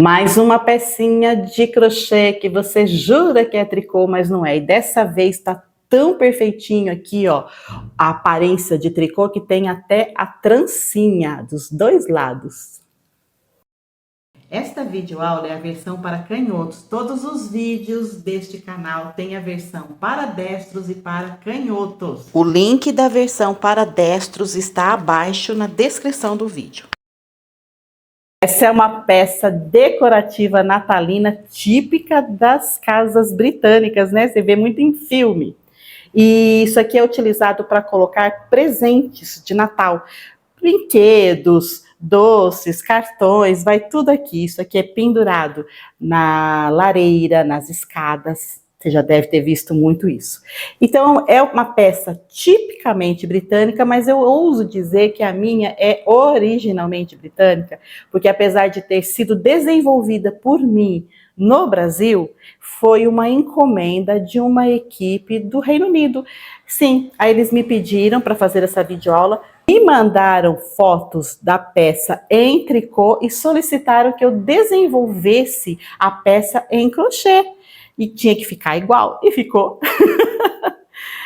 Mais uma pecinha de crochê que você jura que é tricô, mas não é. E dessa vez tá tão perfeitinho aqui, ó, a aparência de tricô que tem até a trancinha dos dois lados. Esta videoaula é a versão para canhotos. Todos os vídeos deste canal têm a versão para destros e para canhotos. O link da versão para destros está abaixo na descrição do vídeo. Essa é uma peça decorativa natalina típica das casas britânicas, né? Você vê muito em filme. E isso aqui é utilizado para colocar presentes de Natal, brinquedos, doces, cartões, vai tudo aqui. Isso aqui é pendurado na lareira, nas escadas. Você já deve ter visto muito isso. Então, é uma peça tipicamente britânica, mas eu ouso dizer que a minha é originalmente britânica, porque apesar de ter sido desenvolvida por mim no Brasil, foi uma encomenda de uma equipe do Reino Unido. Sim, aí eles me pediram para fazer essa videoaula, me mandaram fotos da peça em tricô e solicitaram que eu desenvolvesse a peça em crochê. E tinha que ficar igual, e ficou.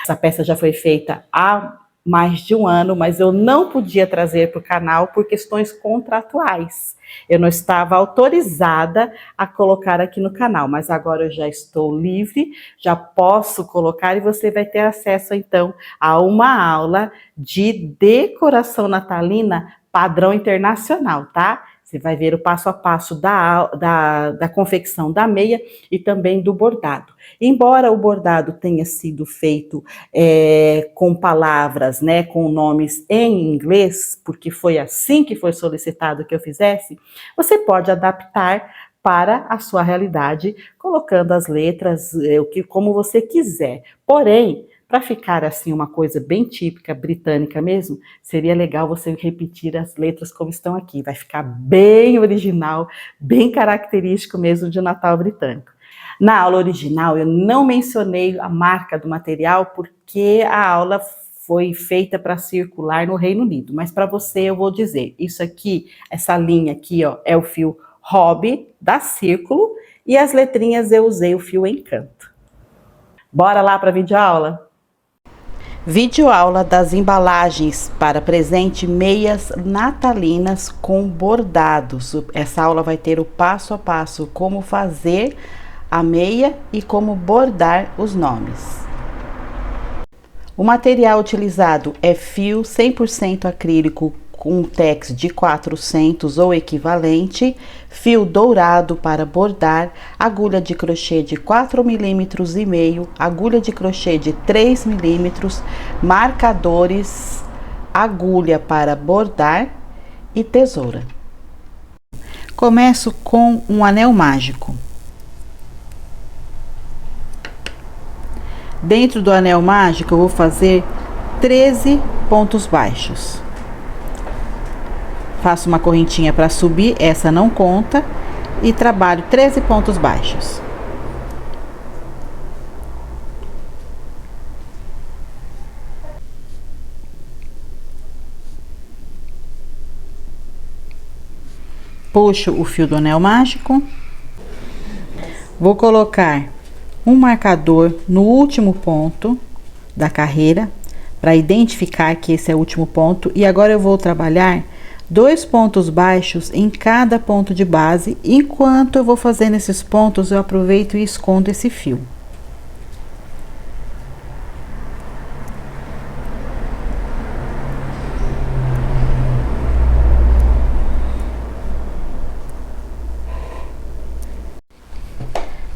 Essa peça já foi feita há mais de um ano, mas eu não podia trazer para o canal por questões contratuais. Eu não estava autorizada a colocar aqui no canal, mas agora eu já estou livre, já posso colocar e você vai ter acesso então a uma aula de decoração natalina padrão internacional, tá? Você vai ver o passo a passo da confecção da meia e também do bordado. Embora o bordado tenha sido feito com palavras, né, com nomes em inglês, porque foi assim que foi solicitado que eu fizesse, você pode adaptar para a sua realidade, colocando as letras como você quiser. Porém, para ficar assim uma coisa bem típica, britânica mesmo, seria legal você repetir as letras como estão aqui. Vai ficar bem original, bem característico mesmo de Natal britânico. Na aula original eu não mencionei a marca do material porque a aula foi feita para circular no Reino Unido, mas para você eu vou dizer, isso aqui, essa linha aqui, ó, é o fio Hobby da Círculo e as letrinhas eu usei o fio Encanto. Bora lá para a videoaula? Videoaula das embalagens para presente meias natalinas com bordados. Essa aula vai ter o passo a passo como fazer a meia e como bordar os nomes. O material utilizado é fio 100% acrílico com tex de 400 ou equivalente, fio dourado para bordar, agulha de crochê de 4,5 mm, agulha de crochê de 3 mm, marcadores, agulha para bordar e tesoura. Começo com um anel mágico. Dentro do anel mágico eu vou fazer 13 pontos baixos. Faço uma correntinha para subir, essa não conta, e trabalho 13 pontos baixos. Puxo o fio do anel mágico. Vou colocar um marcador no último ponto da carreira, para identificar que esse é o último ponto, e agora eu vou trabalhar 2 pontos baixos em cada ponto de base. Enquanto eu vou fazendo esses pontos, eu aproveito e escondo esse fio.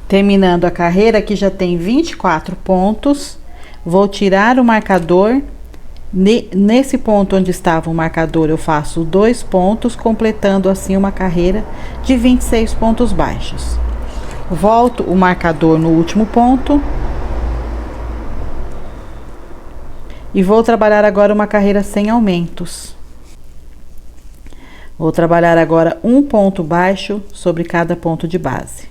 Terminando a carreira, aqui já tem 24 pontos. Vou tirar o marcador. Nesse ponto onde estava o marcador, eu faço 2 pontos, completando assim uma carreira de 26 pontos baixos. Volto o marcador no último ponto. E vou trabalhar agora uma carreira sem aumentos. Vou trabalhar agora um ponto baixo sobre cada ponto de base.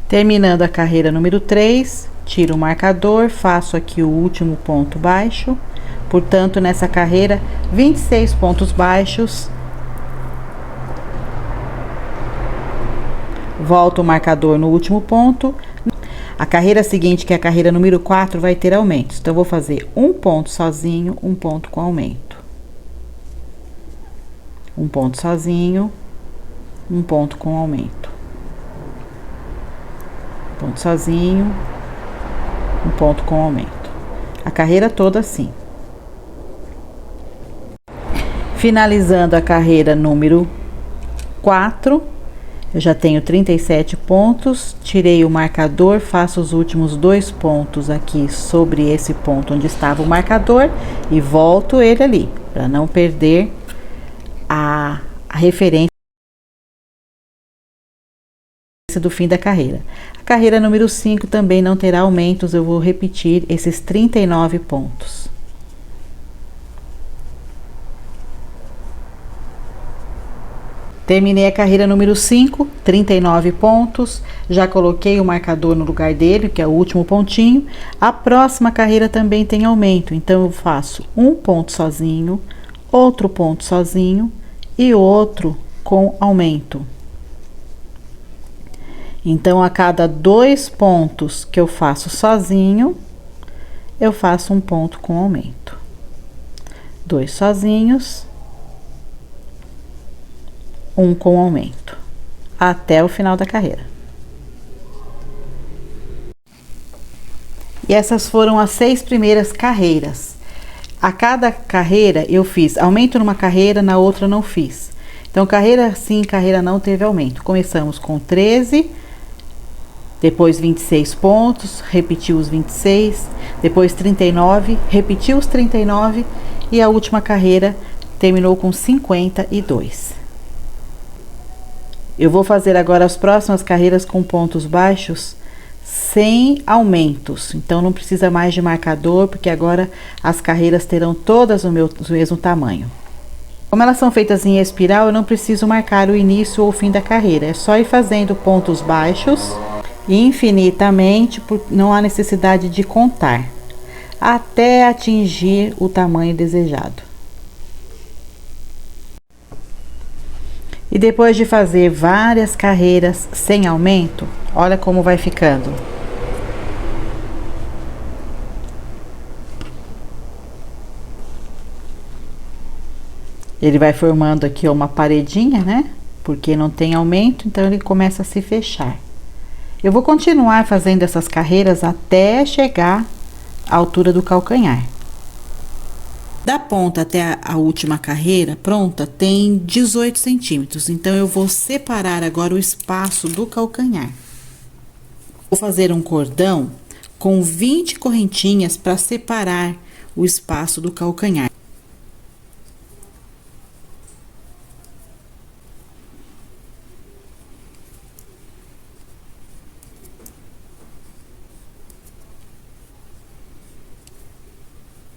Terminando a carreira número 3, tiro o marcador, faço aqui o último ponto baixo. Portanto, nessa carreira, 26 pontos baixos. Volto o marcador no último ponto. A carreira seguinte, que é a carreira número 4, vai ter aumentos. Então, eu vou fazer um ponto sozinho, um ponto com aumento. Um ponto sozinho, um ponto com aumento. Ponto sozinho, um ponto com aumento. A carreira toda assim. Finalizando a carreira número 4, eu já tenho 37 pontos, tirei o marcador, faço os últimos 2 pontos aqui sobre esse ponto onde estava o marcador e volto ele ali, para não perder a referência do fim da carreira. A carreira número 5 também não terá aumentos, eu vou repetir esses 39 pontos. Terminei a carreira número 5, 39 pontos, já coloquei o marcador no lugar dele, que é o último pontinho. A próxima carreira também tem aumento, então eu faço um ponto sozinho, outro ponto sozinho e outro com aumento. Então, a cada 2 pontos que eu faço sozinho, eu faço um ponto com aumento. 2 sozinhos, um com aumento, até o final da carreira. E essas foram as 6 primeiras carreiras. A cada carreira eu fiz aumento numa carreira, na outra não fiz. Então, carreira sim, carreira não teve aumento. Começamos com 13, depois 26 pontos, repetiu os 26, depois 39, repetiu os 39 e a última carreira terminou com 52. Eu vou fazer agora as próximas carreiras com pontos baixos sem aumentos, então não precisa mais de marcador, porque agora as carreiras terão todas o mesmo tamanho. Como elas são feitas em espiral, eu não preciso marcar o início ou o fim da carreira, é só ir fazendo pontos baixos infinitamente, não há necessidade de contar, até atingir o tamanho desejado. E depois de fazer várias carreiras sem aumento, olha como vai ficando. Ele vai formando aqui uma paredinha, né? Porque não tem aumento, então ele começa a se fechar. Eu vou continuar fazendo essas carreiras até chegar à altura do calcanhar. Da ponta até a última carreira pronta tem 18 centímetros, então eu vou separar agora o espaço do calcanhar. Vou fazer um cordão com 20 correntinhas para separar o espaço do calcanhar.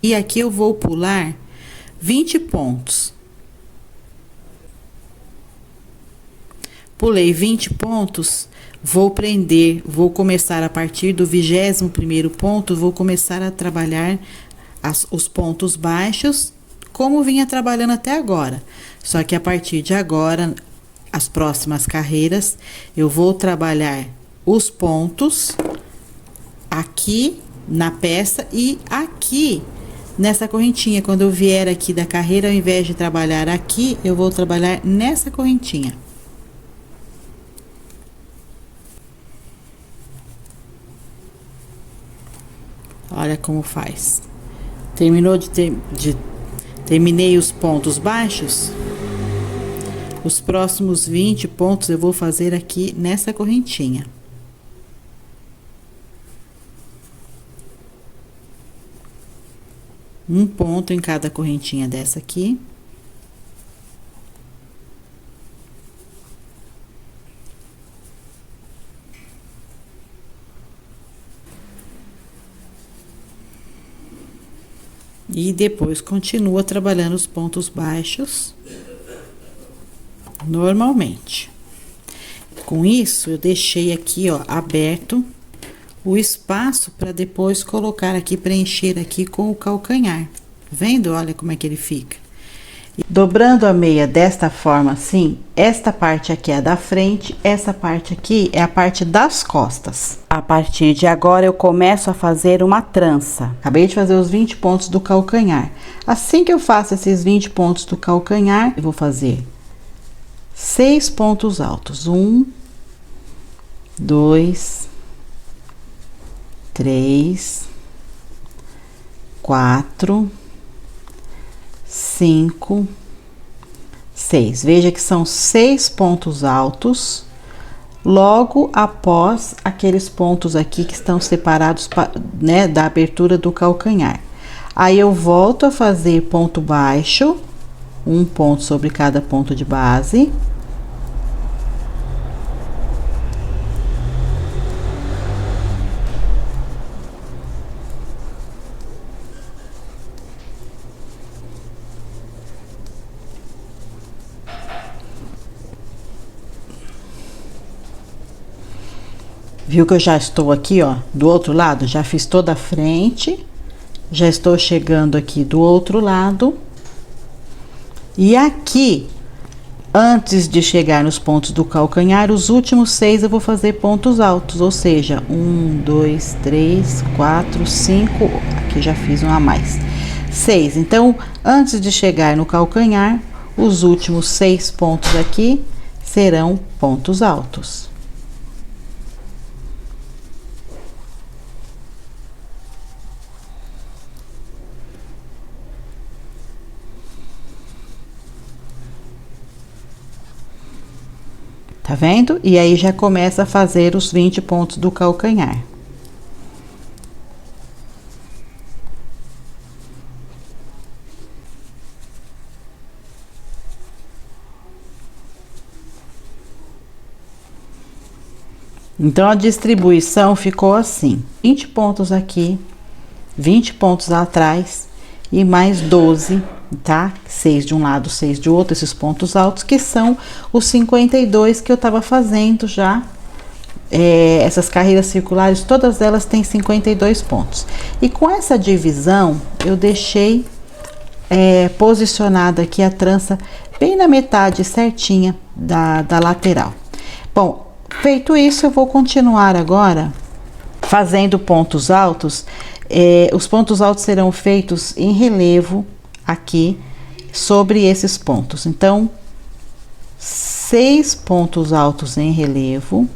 E aqui eu vou pular 20 pontos. Pulei 20 pontos, vou prender, vou começar a partir do 21º ponto, vou começar a trabalhar os pontos baixos, como vinha trabalhando até agora. Só que a partir de agora, as próximas carreiras, eu vou trabalhar os pontos aqui na peça e aqui nessa correntinha. Quando eu vier aqui da carreira, ao invés de trabalhar aqui, eu vou trabalhar nessa correntinha. Olha como faz. Terminei os pontos baixos. Os próximos 20 pontos eu vou fazer aqui nessa correntinha. Um ponto em cada correntinha dessa aqui. E depois continua trabalhando os pontos baixos normalmente. Com isso, eu deixei aqui, ó, aberto o espaço para depois colocar aqui, preencher aqui com o calcanhar. Tá vendo? Olha como é que ele fica. Dobrando a meia desta forma assim, esta parte aqui é a da frente, essa parte aqui é a parte das costas. A partir de agora eu começo a fazer uma trança. Acabei de fazer os 20 pontos do calcanhar. Assim que eu faço esses 20 pontos do calcanhar, eu vou fazer 6 pontos altos. 1, 2, 3, 4, 5, 6. Veja que são 6 pontos altos, logo após aqueles pontos aqui que estão separados, né, da abertura do calcanhar. Aí eu volto a fazer ponto baixo, um ponto sobre cada ponto de base. Viu que eu já estou aqui, ó, do outro lado? Já fiz toda a frente, já estou chegando aqui do outro lado. E aqui, antes de chegar nos pontos do calcanhar, os últimos 6 eu vou fazer pontos altos, ou seja, 1, 2, 3, 4, 5, aqui já fiz um a mais, 6. Então, antes de chegar no calcanhar, os últimos 6 pontos aqui serão pontos altos. Tá vendo? E aí já começa a fazer os 20 pontos do calcanhar. Então, a distribuição ficou assim: 20 pontos aqui, 20 pontos atrás e mais 12, tá? 6 de um lado, 6 de outro, esses pontos altos, que são os 52 que eu tava fazendo já. Essas carreiras circulares, todas elas têm 52 pontos. E com essa divisão, eu deixei posicionada aqui a trança bem na metade certinha da lateral. Bom, feito isso, eu vou continuar agora fazendo pontos altos. Os pontos altos serão feitos em relevo aqui sobre esses pontos. Então, 6 pontos altos em relevo.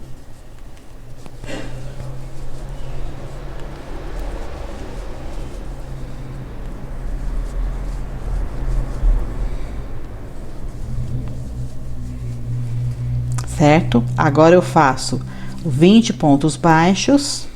Certo? Agora eu faço 20 pontos baixos.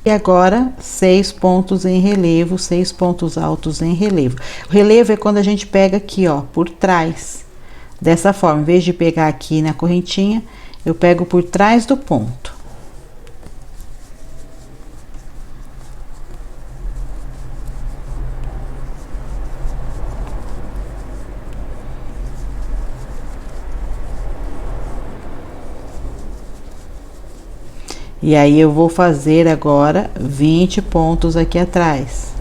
E agora, 6 pontos em relevo, 6 pontos altos em relevo. O relevo é quando a gente pega aqui, ó, por trás. Dessa forma, em vez de pegar aqui na correntinha, eu pego por trás do ponto. E aí, eu vou fazer agora 20 pontos aqui atrás.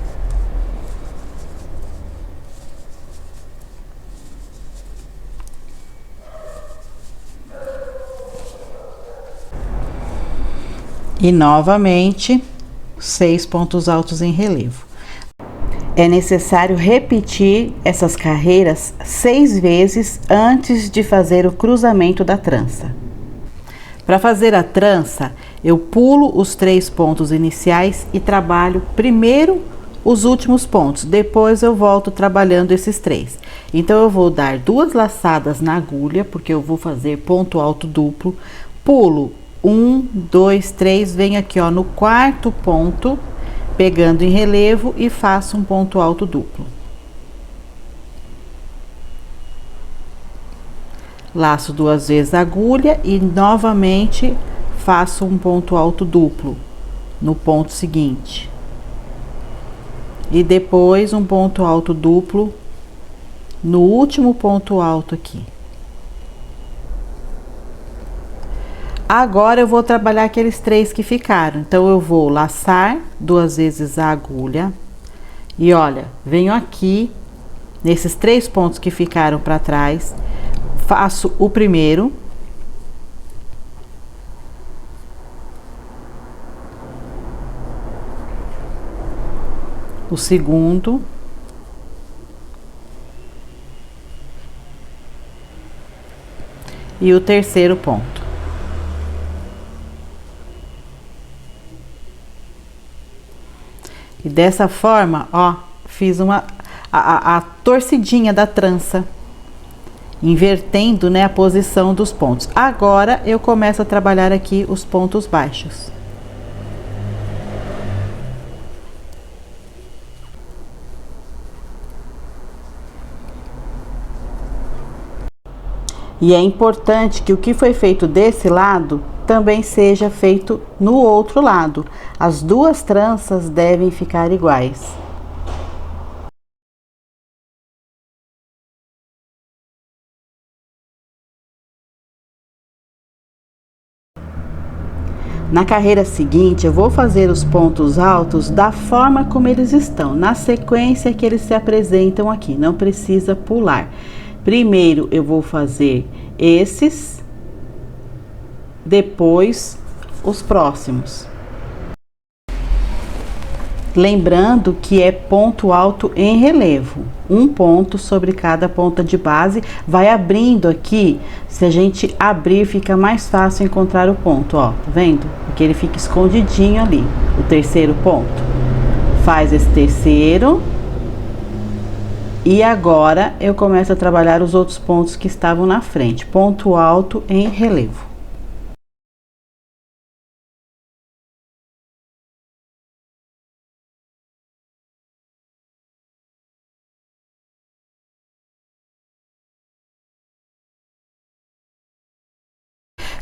E novamente, 6 pontos altos em relevo. É necessário repetir essas carreiras 6 vezes antes de fazer o cruzamento da trança. Para fazer a trança, eu pulo os 3 pontos iniciais e trabalho primeiro os últimos pontos, depois eu volto trabalhando esses 3. Então, eu vou dar 2 laçadas na agulha, porque eu vou fazer ponto alto duplo, pulo 1, 2, 3, venho aqui, ó, no 4º ponto, pegando em relevo e faço um ponto alto duplo. Laço 2 vezes a agulha e novamente faço um ponto alto duplo no ponto seguinte. E depois um ponto alto duplo no último ponto alto aqui. Agora eu vou trabalhar aqueles 3 que ficaram. Então eu vou laçar 2 vezes a agulha e olha, venho aqui nesses 3 pontos que ficaram para trás, faço o primeiro, o segundo, e o terceiro ponto. E dessa forma, ó, fiz a torcidinha da trança, invertendo, né, a posição dos pontos. Agora eu começo a trabalhar aqui os pontos baixos. E é importante que o que foi feito desse lado também seja feito no outro lado. As 2 tranças devem ficar iguais. Na carreira seguinte, eu vou fazer os pontos altos da forma como eles estão, na sequência que eles se apresentam aqui, não precisa pular. Primeiro eu vou fazer esses, depois os próximos. Lembrando que é ponto alto em relevo, um ponto sobre cada ponta de base, vai abrindo aqui, se a gente abrir fica mais fácil encontrar o ponto, ó, tá vendo? Porque ele fica escondidinho ali, o terceiro ponto. Faz esse terceiro. E agora eu começo a trabalhar os outros pontos que estavam na frente, ponto alto em relevo.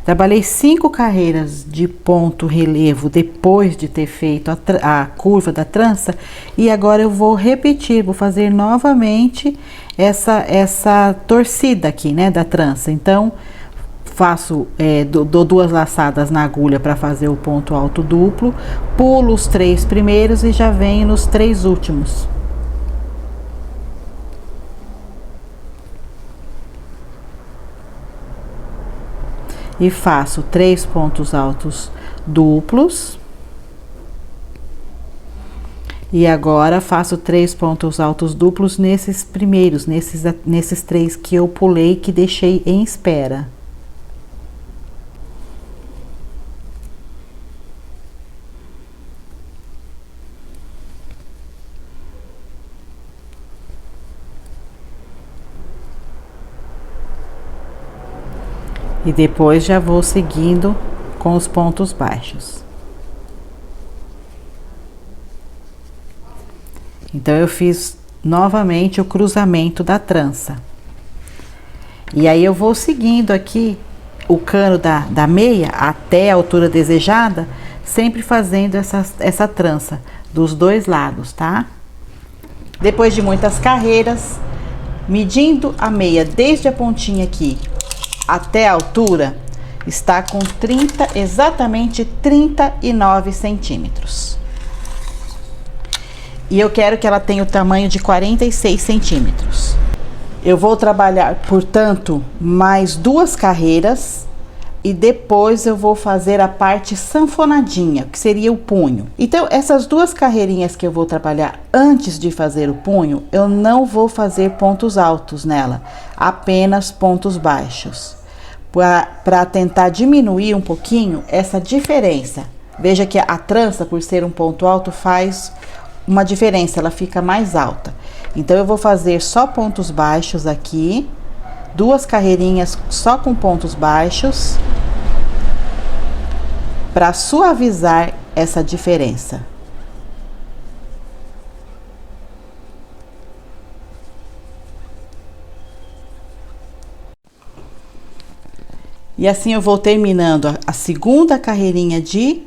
Trabalhei 5 carreiras de ponto relevo depois de ter feito a curva da trança e agora eu vou repetir, vou fazer novamente essa torcida aqui, né, da trança. Então, faço, dou 2 laçadas na agulha para fazer o ponto alto duplo, pulo os 3 primeiros e já venho nos 3 últimos. E faço 3 pontos altos duplos. E agora faço 3 pontos altos duplos nesses primeiros, nesses 3 que eu pulei, que deixei em espera. E depois já vou seguindo com os pontos baixos. Então eu fiz novamente o cruzamento da trança. E aí eu vou seguindo aqui o cano da meia até a altura desejada, sempre fazendo essa trança dos 2 lados, tá? Depois de muitas carreiras, medindo a meia desde a pontinha aqui até a altura, está com exatamente 39 centímetros. E eu quero que ela tenha o tamanho de 46 centímetros. Eu vou trabalhar, portanto, mais 2 carreiras e depois eu vou fazer a parte sanfonadinha, que seria o punho. Então, essas 2 carreirinhas que eu vou trabalhar antes de fazer o punho, eu não vou fazer pontos altos nela, apenas pontos baixos, para tentar diminuir um pouquinho essa diferença. Veja que a trança, por ser um ponto alto, faz uma diferença, ela fica mais alta. Então, eu vou fazer só pontos baixos aqui, 2 carreirinhas só com pontos baixos, para suavizar essa diferença. E assim eu vou terminando a segunda carreirinha de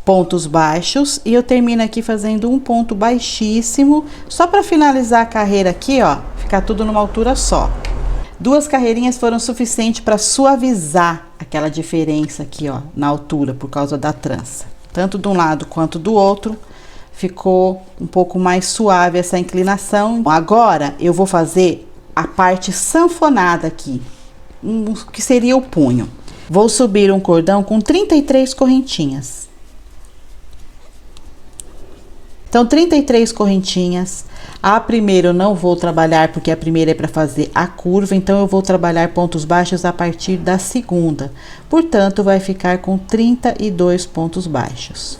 pontos baixos e eu termino aqui fazendo um ponto baixíssimo, só para finalizar a carreira aqui, ó, ficar tudo numa altura só. 2 carreirinhas foram suficientes para suavizar aquela diferença aqui, ó, na altura, por causa da trança. Tanto de um lado quanto do outro, ficou um pouco mais suave essa inclinação. Agora, eu vou fazer a parte sanfonada aqui, que seria o punho. Vou subir um cordão com 33 correntinhas. Então, 33 correntinhas. A primeira eu não vou trabalhar, porque a primeira é para fazer a curva, então eu vou trabalhar pontos baixos a partir da segunda. Portanto, vai ficar com 32 pontos baixos.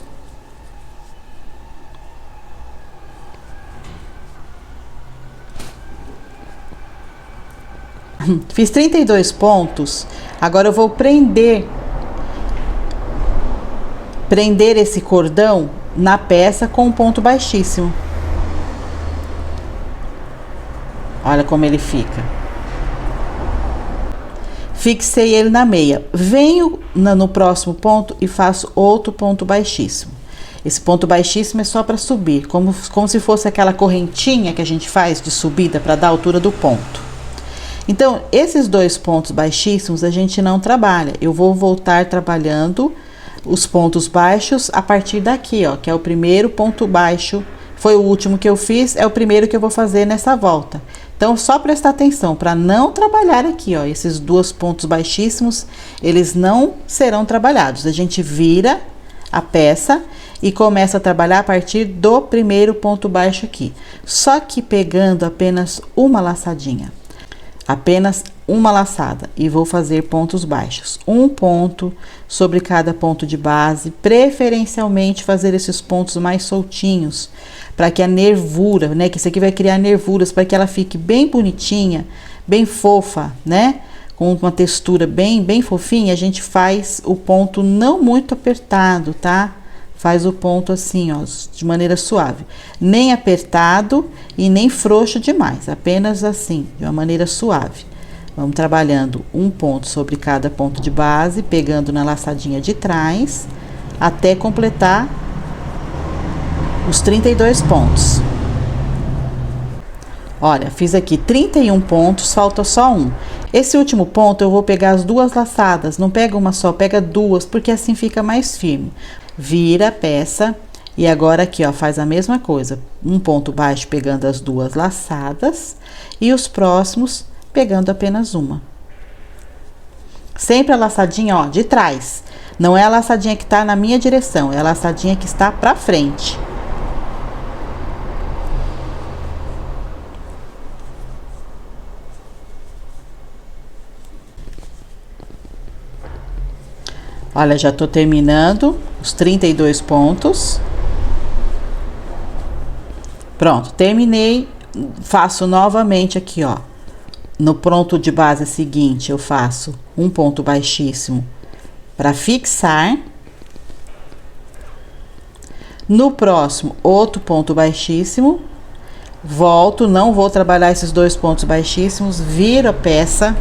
Fiz 32 pontos, agora eu vou prender esse cordão na peça com um ponto baixíssimo. Olha como ele fica. Fixei ele na meia. Venho no próximo ponto e faço outro ponto baixíssimo. Esse ponto baixíssimo é só para subir, como se fosse aquela correntinha que a gente faz de subida para dar a altura do ponto. Então, esses 2 pontos baixíssimos a gente não trabalha. Eu vou voltar trabalhando os pontos baixos a partir daqui, ó, que é o primeiro ponto baixo. Foi o último que eu fiz, é o primeiro que eu vou fazer nessa volta. Então, só prestar atenção para não trabalhar aqui, ó, esses 2 pontos baixíssimos, eles não serão trabalhados. A gente vira a peça e começa a trabalhar a partir do primeiro ponto baixo aqui. Só que pegando apenas uma laçadinha. Apenas uma laçada e vou fazer pontos baixos. Um ponto sobre cada ponto de base, preferencialmente fazer esses pontos mais soltinhos, para que a nervura, né, que isso aqui vai criar nervuras, para que ela fique bem bonitinha, bem fofa, né, com uma textura bem fofinha. A gente faz o ponto não muito apertado, tá? Faz o ponto assim, ó, de maneira suave. Nem apertado e nem frouxo demais, apenas assim, de uma maneira suave. Vamos trabalhando um ponto sobre cada ponto de base, pegando na laçadinha de trás, até completar os 32 pontos. Olha, fiz aqui 31 pontos, falta só um. Esse último ponto eu vou pegar as 2 laçadas, não pega uma só, pega 2, porque assim fica mais firme. Vira a peça e agora aqui, ó, faz a mesma coisa. Um ponto baixo pegando as 2 laçadas e os próximos pegando apenas uma. Sempre a laçadinha, ó, de trás. Não é a laçadinha que tá na minha direção, é a laçadinha que está pra frente. Olha, já tô terminando os 32 pontos. Pronto, terminei. Faço novamente aqui, ó. No ponto de base seguinte, eu faço um ponto baixíssimo para fixar. No próximo, outro ponto baixíssimo. Volto, não vou trabalhar esses 2 pontos baixíssimos, viro a peça.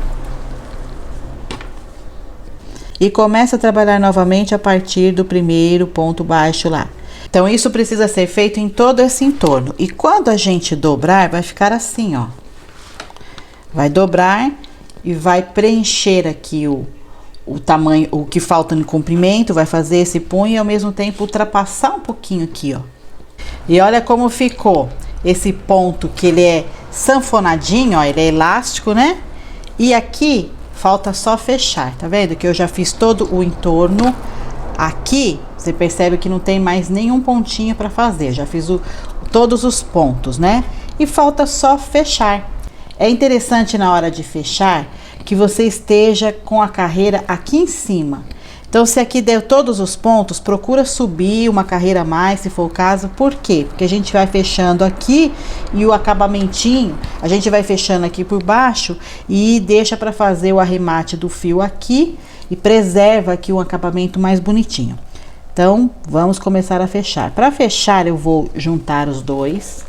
E começa a trabalhar novamente a partir do primeiro ponto baixo lá. Então, isso precisa ser feito em todo esse entorno. E quando a gente dobrar, vai ficar assim, ó. Vai dobrar e vai preencher aqui o tamanho, o que falta no comprimento, vai fazer esse punho e ao mesmo tempo ultrapassar um pouquinho aqui, ó. E olha como ficou esse ponto, que ele é sanfonadinho, ó, ele é elástico, né? E aqui falta só fechar, tá vendo? Que eu já fiz todo o entorno. Aqui, você percebe que não tem mais nenhum pontinho para fazer. Já fiz todos os pontos, né? E falta só fechar. É interessante na hora de fechar que você esteja com a carreira aqui em cima. Então, se aqui deu todos os pontos, procura subir uma carreira a mais, se for o caso. Por quê? Porque a gente vai fechando aqui e o acabamentinho, a gente vai fechando aqui por baixo e deixa para fazer o arremate do fio aqui e preserva aqui um acabamento mais bonitinho. Então, vamos começar a fechar. Para fechar, eu vou juntar as 2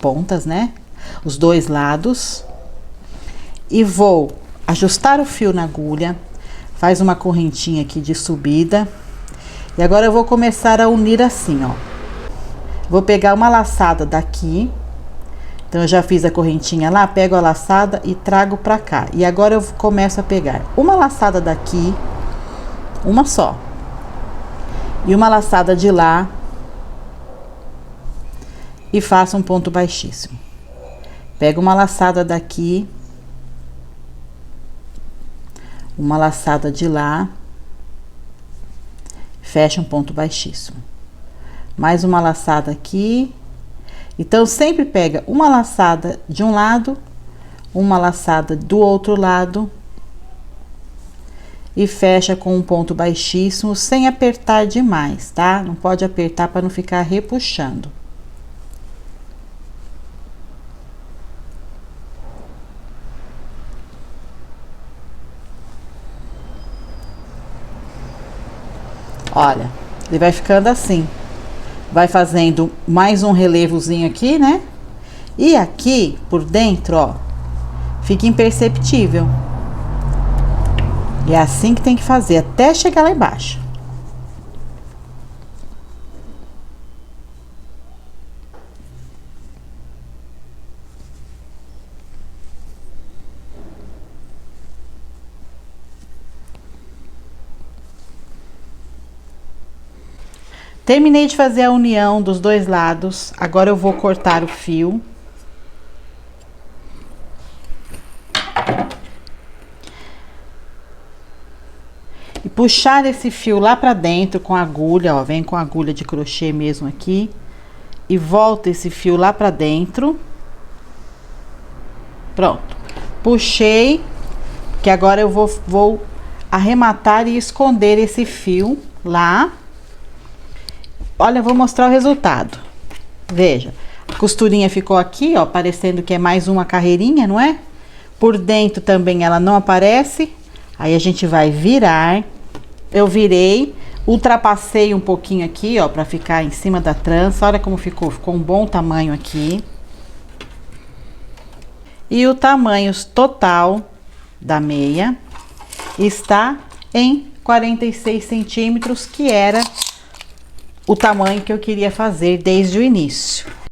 pontas, né? Os 2 lados. E vou ajustar o fio na agulha. Faz uma correntinha aqui de subida. E agora eu vou começar a unir assim, ó. Vou pegar uma laçada daqui. Então, eu já fiz a correntinha lá, pego a laçada e trago pra cá. E agora eu começo a pegar uma laçada daqui, uma só. E uma laçada de lá. E faço um ponto baixíssimo. Pego uma laçada daqui. Uma laçada de lá. Fecha um ponto baixíssimo. Mais uma laçada aqui. Então, sempre pega uma laçada de um lado, uma laçada do outro lado e fecha com um ponto baixíssimo, sem apertar demais, tá? Não pode apertar para não ficar repuxando. Olha, ele vai ficando assim. Vai fazendo mais um relevozinho aqui, né? E aqui, por dentro, ó, fica imperceptível. E é assim que tem que fazer, até chegar lá embaixo. Terminei de fazer a união dos dois lados. Agora eu vou cortar o fio. E puxar esse fio lá pra dentro com a agulha, ó. Vem com a agulha de crochê mesmo aqui. E volta esse fio lá pra dentro. Pronto. Puxei. Que agora eu vou arrematar e esconder esse fio lá. Olha, eu vou mostrar o resultado. Veja, a costurinha ficou aqui, ó, parecendo que é mais uma carreirinha, não é? Por dentro também ela não aparece. Aí a gente vai virar. Eu virei, ultrapassei um pouquinho aqui, ó, pra ficar em cima da trança. Olha como ficou, ficou um bom tamanho aqui. E o tamanho total da meia está em 46 centímetros, que era o tamanho que eu queria fazer desde o início.